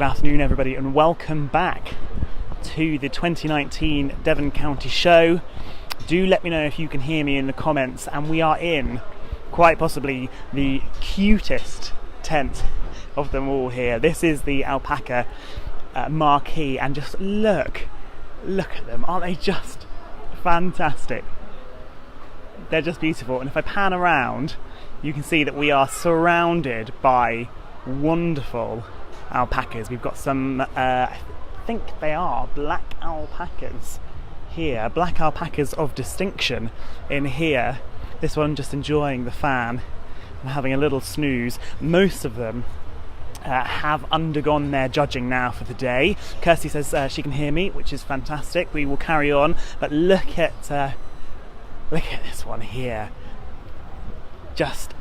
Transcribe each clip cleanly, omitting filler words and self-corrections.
afternoon, everybody, and welcome back to the 2019 Devon County Show. Do let me know if you can hear me in the comments, and we are in quite possibly the cutest tent of them all here. This is the Alpaca marquee, and just look at them. Aren't they just fantastic? They're just beautiful, and if I pan around you can see that we are surrounded by wonderful alpacas. We've got some, I think they are black alpacas here, black alpacas of distinction in here. This one just enjoying the fan and having a little snooze. Most of them have undergone their judging now for the day. Kirsty says she can hear me, which is fantastic. We will carry on, but look at this one here. Just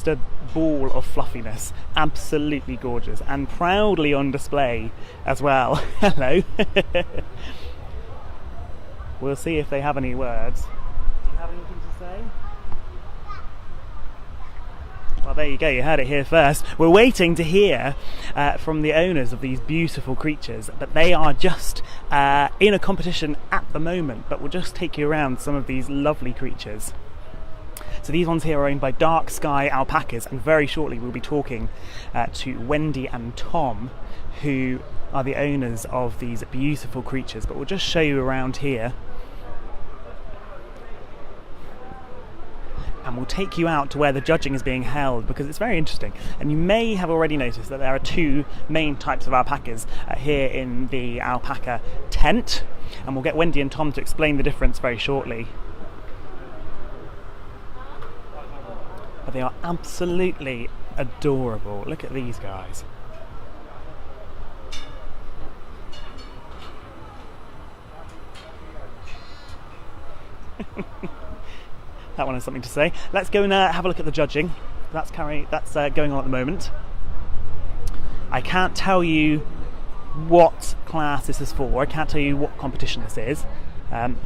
a ball of fluffiness, absolutely gorgeous, and proudly on display as well. Hello. We'll see if they have any words. Do you have anything to say? Well, there you go, you heard it here first. We're waiting to hear from the owners of these beautiful creatures, but they are just in a competition at the moment, but we'll just take you around some of these lovely creatures. So these ones here are owned by Dark Sky Alpacas, and very shortly we'll be talking to Wendy and Tom, who are the owners of these beautiful creatures. But we'll just show you around here, and we'll take you out to where the judging is being held, because it's very interesting. And you may have already noticed that there are two main types of alpacas here in the alpaca tent, and we'll get Wendy and Tom to explain the difference very shortly. But they are absolutely adorable. Look at these guys. That one has something to say. Let's go and have a look at the judging. That's going on at the moment. I can't tell you what class this is for. I can't tell you what competition this is,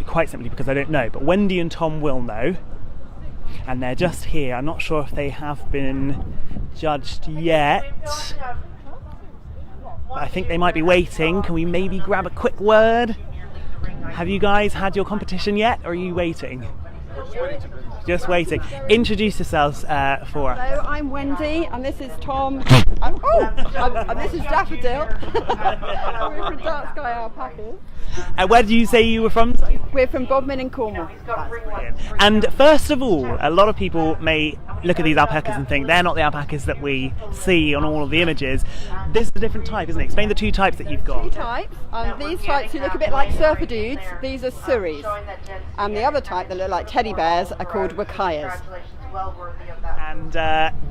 quite simply because I don't know. But Wendy and Tom will know. And they're just here. I'm not sure if they have been judged yet. But I think they might be waiting. Can we maybe grab a quick word? Have you guys had your competition yet, or are you waiting? Just waiting. Introduce yourselves for us. Hello, I'm Wendy, and this is Tom. And this is Daffodil. We're from Dark Sky Alpacas. Where did you say you were from? We're from Bodmin in Cornwall. And first of all, a lot of people may look at these alpacas and think they're not the alpacas that we see on all of the images. This is a different type, isn't it? Explain the two types that you've got. Two types. These types who look a bit like surfer dudes, these are Surreys. And the other type that look like teddy bears are called Wakayas. And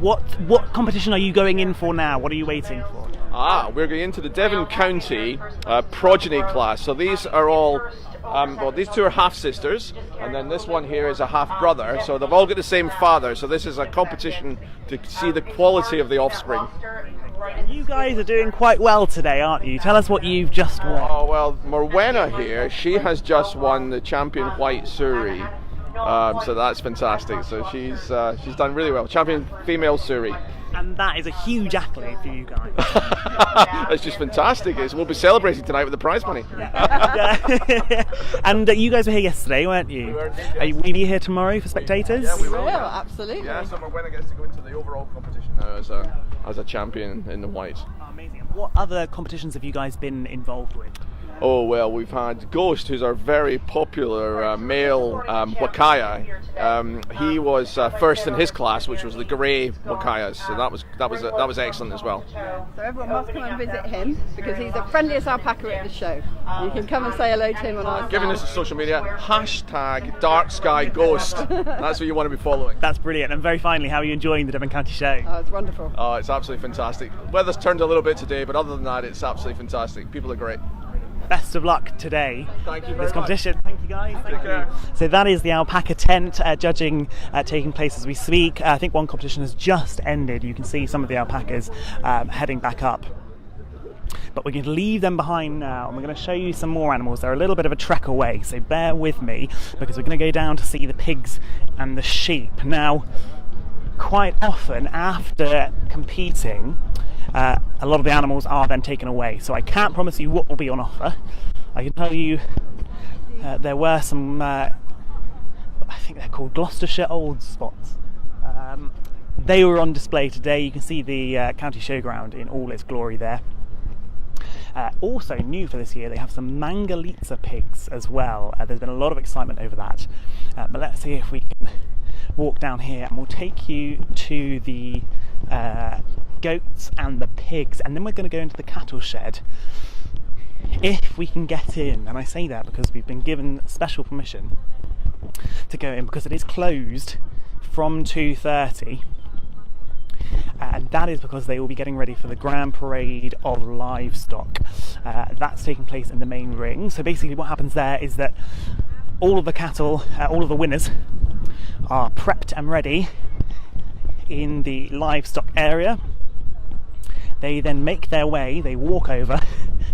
what competition are you going in for now? What are you waiting for? We're going into the Devon County progeny class. So these are all, these two are half sisters, and then this one here is a half brother. So they've all got the same father. So this is a competition to see the quality of the offspring. You guys are doing quite well today, aren't you? Tell us what you've just won. Oh well, Morwenna here, she has just won the champion white Surrey. So that's fantastic. So she's done really well. Champion female Surrey. And that is a huge accolade for you guys. It's just fantastic. We'll be celebrating tonight with the prize money. And you guys were here yesterday, weren't you? Will you be here tomorrow for spectators? Yeah, we will. Absolutely. Yeah, so Morwenna gets to go into the overall competition now as a champion in the white. Oh, amazing. And what other competitions have you guys been involved with? Oh well, we've had Ghost, who's our very popular male Wakaya. He was first in his class, which was the grey Wakayas. So that was excellent as well. So everyone must come and visit him, because he's the friendliest alpaca at the show. You can come and say hello to him on our Giving us a social media, #DarkSkyGhost. That's what you want to be following. That's brilliant. And very finally, how are you enjoying the Devon County Show? Oh, it's wonderful. Oh, it's absolutely fantastic. Weather's turned a little bit today, but other than that, it's absolutely fantastic. People are great. Best of luck today. Thank you very this competition. much. Thank you guys. Take care. So that is the alpaca tent judging taking place as we speak. I think one competition has just ended. You can see some of the alpacas heading back up. But we're going to leave them behind now, and we're going to show you some more animals. They're a little bit of a trek away, so bear with me, because we're going to go down to see the pigs and the sheep. Now, quite often after competing, a lot of the animals are then taken away. So I can't promise you what will be on offer. I can tell you there were some, I think they're called Gloucestershire Old spots. They were on display today. You can see the county showground in all its glory there. Also new for this year, they have some Mangalitsa pigs as well. There's been a lot of excitement over that. But let's see if we can walk down here, and we'll take you to the goats and the pigs, and then we're going to go into the cattle shed if we can get in. And I say that because we've been given special permission to go in, because it is closed from 2:30. And that is because they will be getting ready for the Grand Parade of Livestock. That's taking place in the main ring. So basically what happens there is that all of the cattle, all of the winners are prepped and ready in the livestock area. They then make their way, they walk over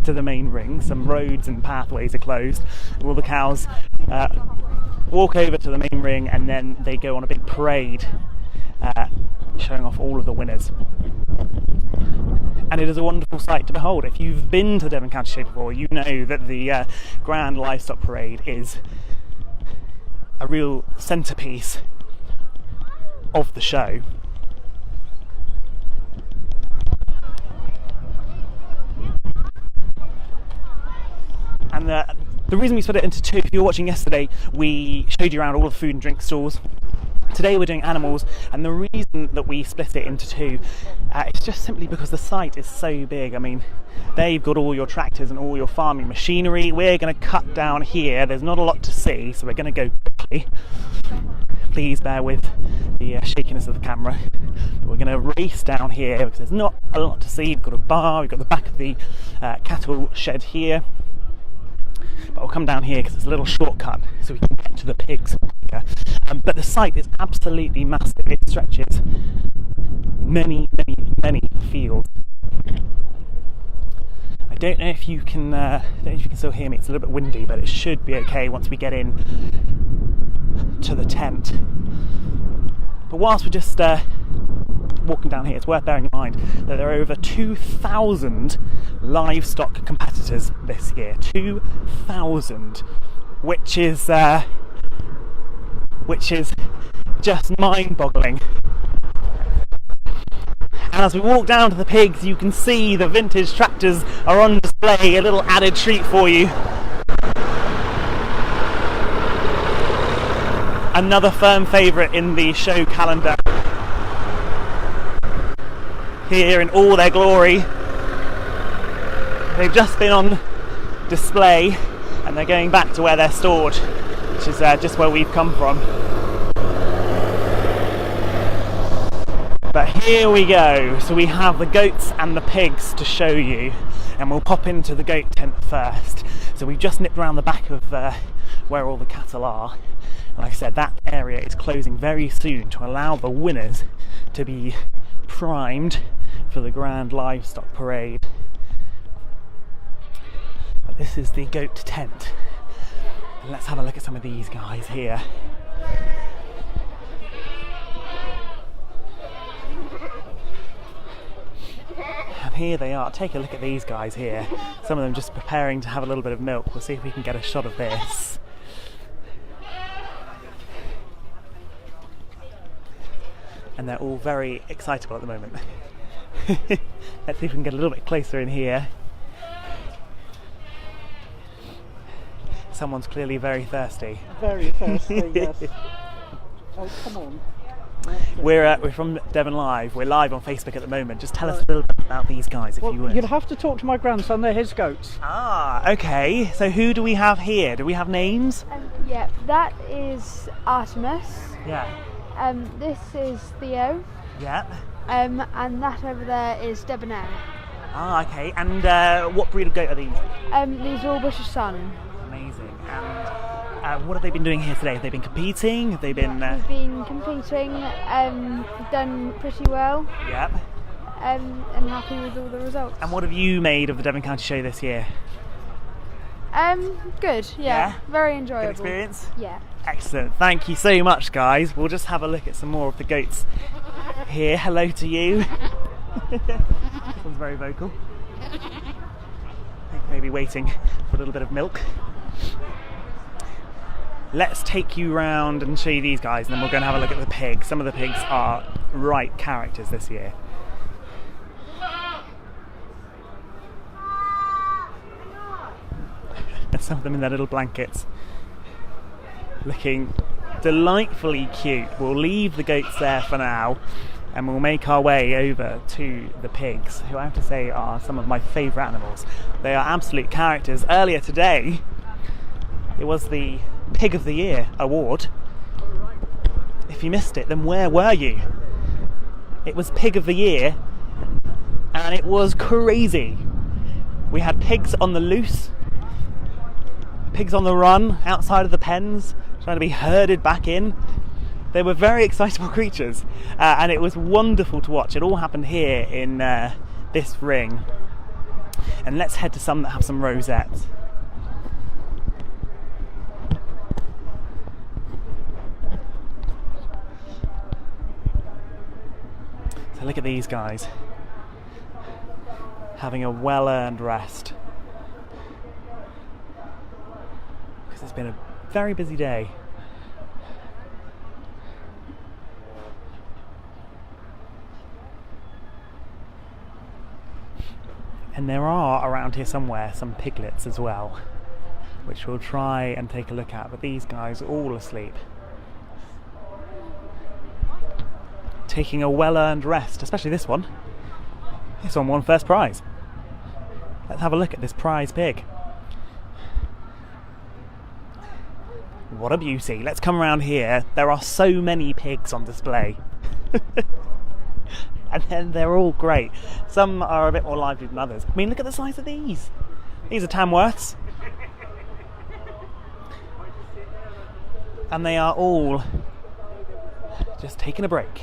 to the main ring. Some roads and pathways are closed. All the cows walk over to the main ring, and then they go on a big parade showing off all of the winners. And it is a wonderful sight to behold. If you've been to the Devon County Show before, you know that the Grand Livestock Parade is a real centrepiece of the show. And the reason we split it into two, if you were watching yesterday, we showed you around all of the food and drink stalls. Today we're doing animals, and the reason that we split it into two is just simply because the site is so big. I mean, they've got all your tractors and all your farming machinery. We're going to cut down here. There's not a lot to see, so we're going to go quickly. Please bear with the shakiness of the camera. But we're going to race down here because there's not a lot to see. We've got a bar, we've got the back of the cattle shed here. But we'll come down here because it's a little shortcut so we can get to the pigs here. But the site is absolutely massive. It stretches many fields. I don't know if you can still hear me. It's a little bit windy, but it should be okay once we get in to the tent. But whilst we're just walking down here, it's worth bearing in mind that there are over 2,000 livestock competitors this year. 2,000, which is just mind-boggling. And as we walk down to the pigs, you can see the vintage tractors are on display, a little added treat for you. Another firm favourite in the show calendar. Here in all their glory. They've just been on display, and they're going back to where they're stored, which is just where we've come from. But here we go. So we have the goats and the pigs to show you, and we'll pop into the goat tent first. So we've just nipped around the back of where all the cattle are, and like I said, that area is closing very soon to allow the winners to be primed for the Grand Livestock Parade. But this is the goat tent. And let's have a look at some of these guys here. And here they are. Take a look at these guys here. Some of them just preparing to have a little bit of milk. We'll see if we can get a shot of this. And they're all very excitable at the moment. Let's see if we can get a little bit closer in here. Someone's clearly very thirsty. Very thirsty, yes. Oh, come on. We're from Devon Live. We're live on Facebook at the moment. Just tell us a little bit about these guys, if you would. You'd have to talk to my grandson. They're his goats. Ah, okay. So who do we have here? Do we have names? Yeah, that is Artemis. Yeah. This is Theo. Yeah. And that over there is Debonair. Ah, okay. And what breed of goat are these? These are all British Sun. Amazing. And what have they been doing here today? Have they been competing? Have they been? We've been competing. Done pretty well. Yep. And happy with all the results. And what have you made of the Devon County Show this year? Good. Yeah. Very enjoyable. Good experience? Yeah. Excellent. Thank you so much, guys. We'll just have a look at some more of the goats here. Hello to you. very vocal. Maybe waiting for a little bit of milk. Let's take you round and show you these guys, and then we're going to have a look at the pigs. Some of the pigs are right characters this year. And some of them in their little blankets, looking delightfully cute. We'll leave the goats there for now, and we'll make our way over to the pigs, who I have to say are some of my favourite animals. They are absolute characters. Earlier today, it was the Pig of the Year award. If you missed it, then where were you? It was Pig of the Year, and it was crazy. We had pigs on the loose, pigs on the run outside of the pens, trying to be herded back in. They were very excitable creatures, and it was wonderful to watch. It all happened here in this ring. And let's head to some that have some rosettes. So look at these guys, having a well-earned rest, because it's been a very busy day. And there are around here somewhere some piglets as well, which we'll try and take a look at, but these guys are all asleep, taking a well-earned rest, especially this one. This one won first prize. Let's have a look at this prize pig. What a beauty. Let's come around here. There are so many pigs on display. And then they're all great. Some are a bit more lively than others. I mean, look at the size of these. These are Tamworths. And they are all just taking a break.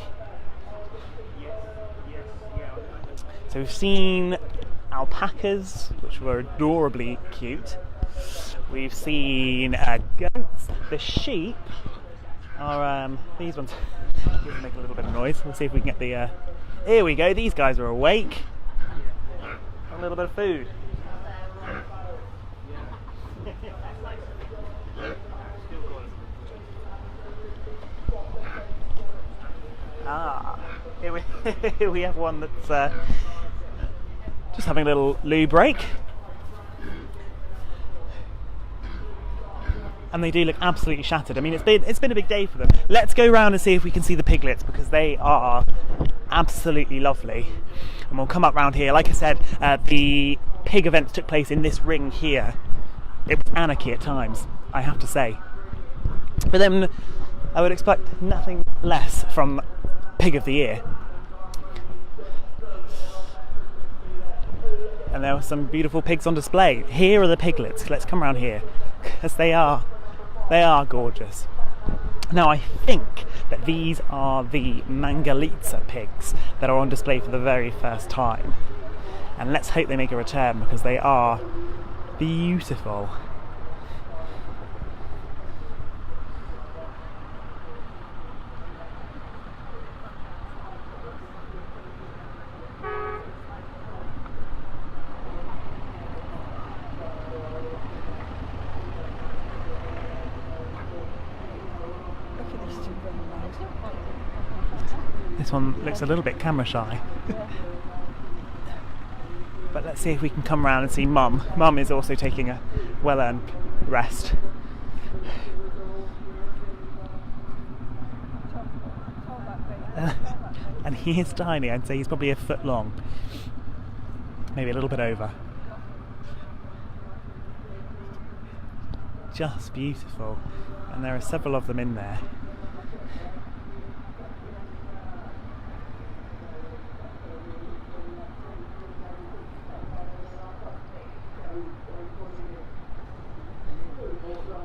So we've seen alpacas, which were adorably cute. We've seen goats. The sheep are these ones. Make a little bit of noise. We'll see if we can get the. Here we go. These guys are awake. A little bit of food. Here we have one that's just having a little loo break. And they do look absolutely shattered. I mean, it's been a big day for them. Let's go round and see if we can see the piglets, because they are absolutely lovely. And we'll come up round here. Like I said, the pig events took place in this ring here. It was anarchy at times, I have to say. But then I would expect nothing less from Pig of the Year. And there were some beautiful pigs on display. Here are the piglets. Let's come around here, because they are gorgeous. Now I think that these are the Mangalitsa pigs that are on display for the very first time. And let's hope they make a return, because they are beautiful. This one looks a little bit camera shy. But let's see if we can come round and see Mum. Mum is also taking a well-earned rest. And he is tiny. I'd say he's probably a foot long. Maybe a little bit over. Just beautiful. And there are several of them in there.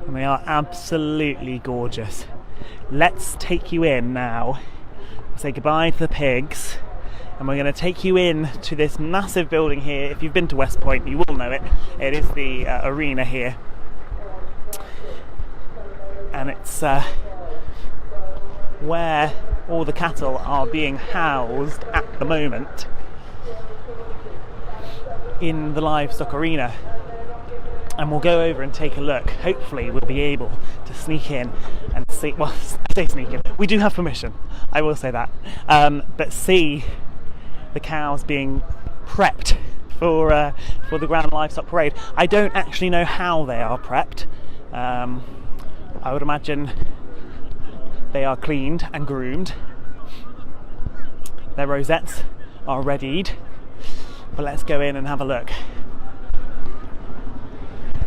And they are absolutely gorgeous. Let's take you in now. Say goodbye to the pigs, and we're going to take you in to this massive building here. If you've been to West Point, you will know it. It is the arena here, and it's where all the cattle are being housed at the moment. in the livestock arena, and we'll go over and take a look. Hopefully we'll be able to sneak in and see, well, I say sneak in, we do have permission, I will say that, but see the cows being prepped for the Grand Livestock Parade. I don't actually know how they are prepped. I would imagine they are cleaned and groomed. Their rosettes are readied, but let's go in and have a look.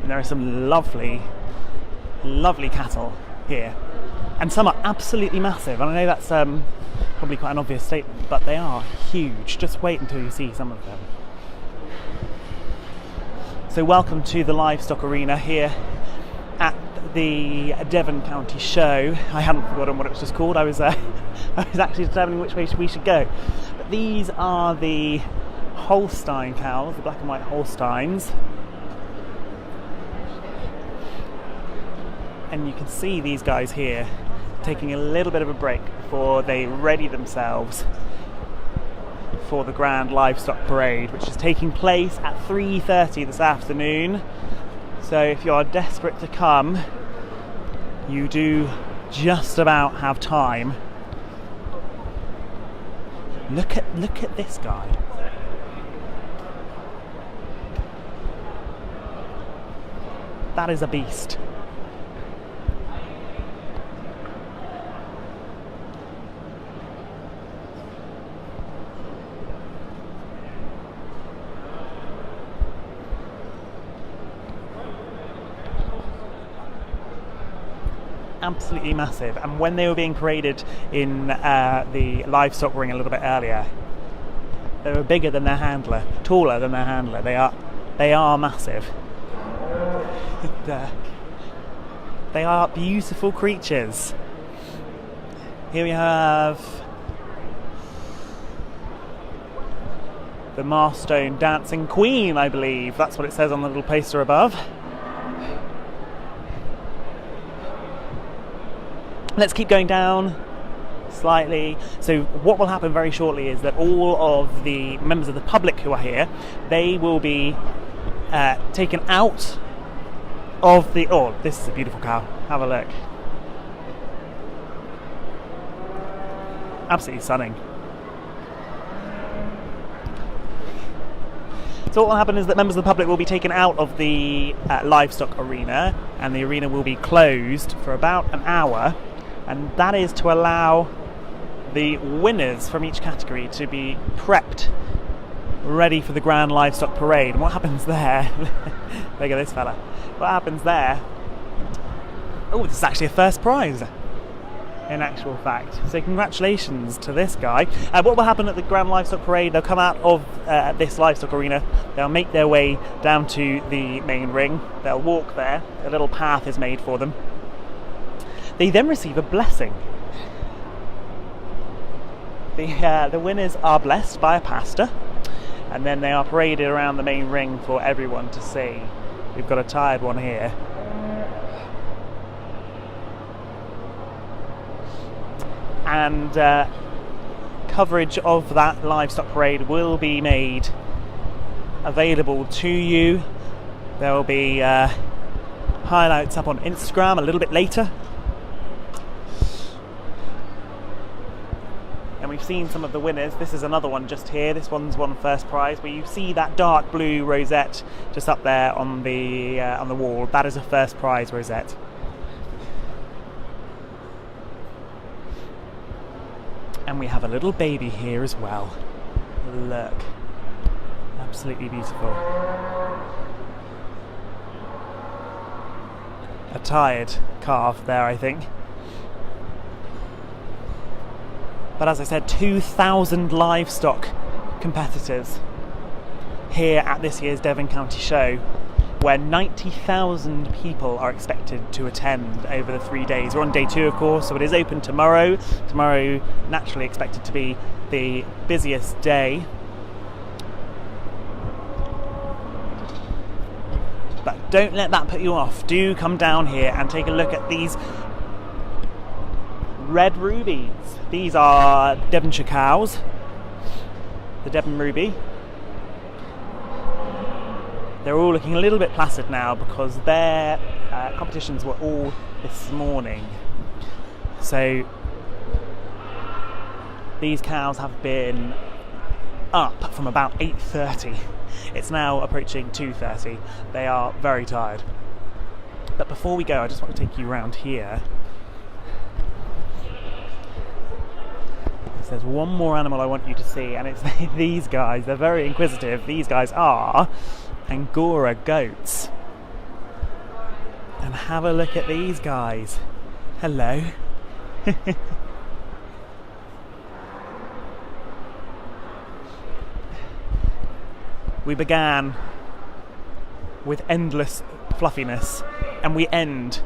And there are some lovely, lovely cattle here, and some are absolutely massive. And I know that's probably quite an obvious statement, but they are huge. Just wait until you see some of them. So welcome to the livestock arena here at the Devon County Show. I hadn't forgotten what it was just called. I was actually determining which way we should go. But these are the Holstein cows, the black and white Holsteins. And you can see these guys here taking a little bit of a break before they ready themselves for the Grand Livestock Parade, which is taking place at 3:30 this afternoon. So if you're desperate to come, you do just about have time. Look at this guy. That is a beast. Absolutely massive. And when they were being paraded in the livestock ring a little bit earlier, they were bigger than their handler, taller than their handler. They are massive. They are beautiful creatures. Here we have the Marstone Dancing Queen, I believe. That's what it says on the little poster above. Let's keep going down slightly. So what will happen very shortly is that all of the members of the public who are here, they will be taken out of the... Oh, this is a beautiful cow. Have a look. Absolutely stunning. So what will happen is that members of the public will be taken out of the livestock arena, and the arena will be closed for about an hour. And that is to allow the winners from each category to be prepped, ready for the Grand Livestock Parade. And what happens there? Look at this fella. What happens there? Oh, this is actually a first prize, in actual fact. So congratulations to this guy. What will happen at the Grand Livestock Parade? They'll come out of this livestock arena. They'll make their way down to the main ring. They'll walk there. A little path is made for them. They then receive a blessing. The winners are blessed by a pastor, and then they are paraded around the main ring for everyone to see. We've got a tired one here. And coverage of that livestock parade will be made available to you. There will be highlights up on Instagram a little bit later. And we've seen some of the winners. This is another one just here. This one's won first prize, where you see that dark blue rosette just up there on the wall. That is a first prize rosette. And we have a little baby here as well. Look, absolutely beautiful. A tired calf there, I think. But as I said, 2,000 livestock competitors here at this year's Devon County Show, where 90,000 people are expected to attend over the 3 days. We're on day 2, of course, so it is open tomorrow. Tomorrow, naturally expected to be the busiest day. But don't let that put you off. Do come down here and take a look at these red rubies. These are Devonshire cows, the Devon Ruby. they're all looking a little bit placid now because their competitions were all this morning. So these cows have been up from about 8:30. It's now approaching 2:30. They are very tired. But before we go, I just want to take you around here. There's one more animal I want you to see, and it's these guys. They're very inquisitive. These guys are Angora goats. And have a look at these guys. Hello. We began with endless fluffiness, and we end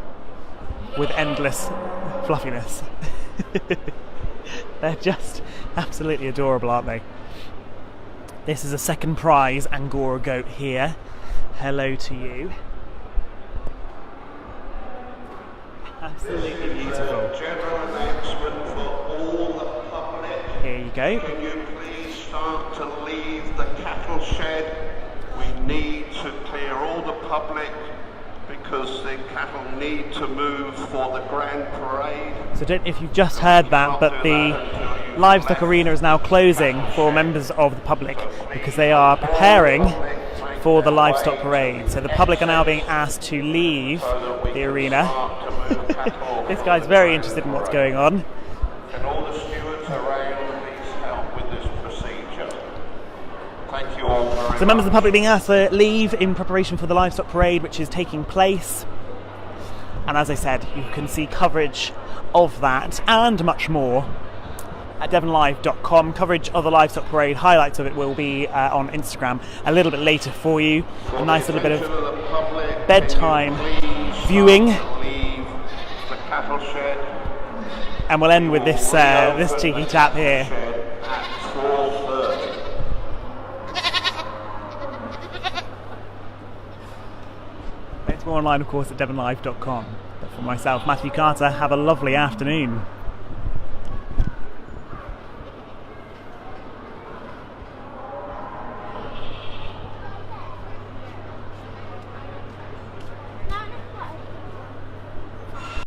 with endless fluffiness. They're just absolutely adorable, aren't they? This is a second prize Angora goat here. Hello to you. Absolutely beautiful. General announcement for all the public. Here you go. Can you please start to leave the cattle shed? We need to clear all the public because the cattle need to move for the grand parade. So don't know if you've just heard that, but the livestock arena is now closing for members of the public because they are preparing for the livestock parade. So the public are now being asked to leave the arena. This guy's very interested in what's going on. Can all the stewards around please help with this procedure? Thank you all very much. So members of the public being asked to leave in preparation for the livestock parade, which is taking place. And as I said, you can see coverage of that and much more at devonlive.com. Coverage of the livestock parade, highlights of it will be on Instagram a little bit later for you. A nice little bit of bedtime viewing. And we'll end with this this cheeky tap here. It's more online, of course, at devonlive.com. But for myself, Matthew Carter, have a lovely afternoon.